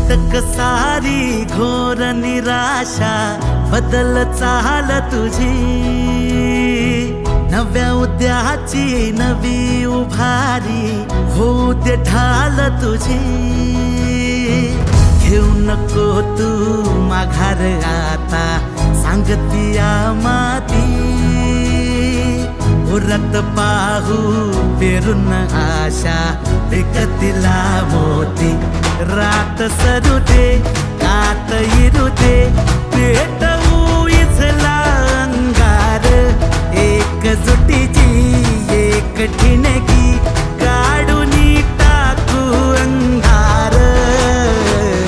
अटक सारी घोर निराशा बदल चाल तुझी, नव्या उद्याची नवी उभारी होऊ दे ढाल तुझी। घेऊ नको तू माघार आता सांगतिया माती, उरत पाहू पेरून आशा विकतिला मोती। रात सरू दे कात इरू दे पेटवू इथला अंगार, एकजुटीची एक ठिणगी काढून टाकू अंधार।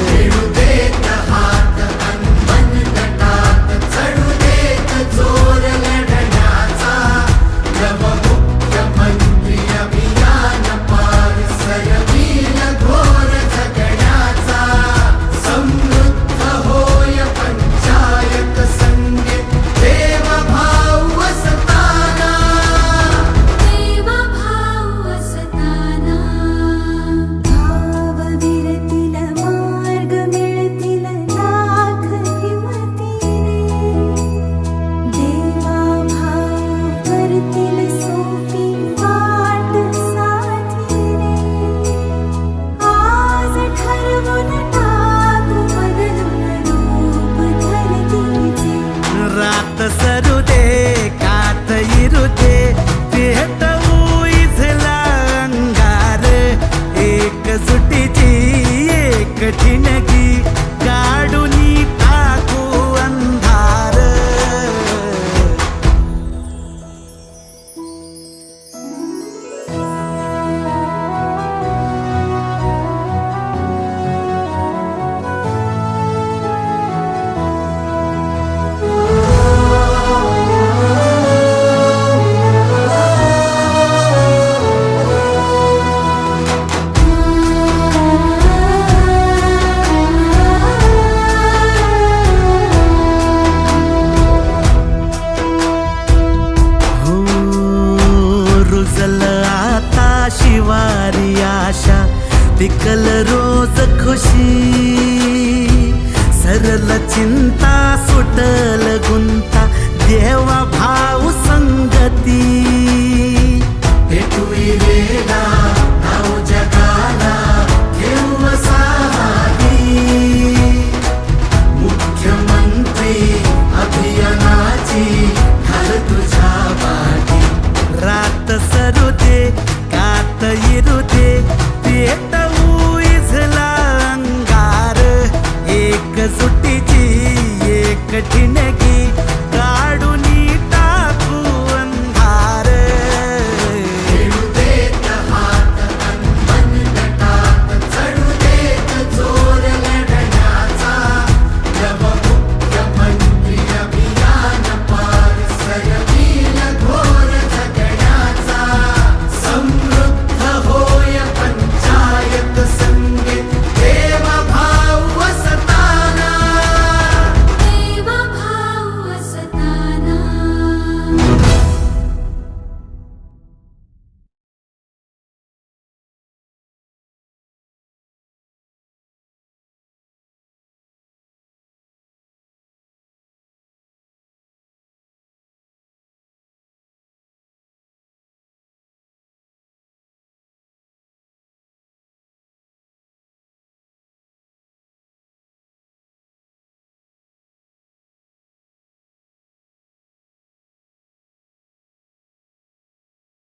खेळू देत हात अनमन तटात, चढू देत जोर लढण्याचा। नवमुख्यमंत्री अभियान पार सरवील घोर जगण्याचा। समृद्ध होय पंचायत संगीत देवभाव असताना, देवभाव असताना। भावविरतील मार्ग मिळतील लाख हिमतीने, देवाभाव करतील सोपी वाट साथीने। आज ठरवून टाकू बदलून रूप धरतीचे, रात सरू दे कात इरू दे पेटवू इथला अंगार, एकजुटीची एक ठिणगी काढून टाकू अंधार। रुजल आता शिवारी आशा, पिकल रोज खुशी। सरल चिंता सुटल गुंता देवा भाऊ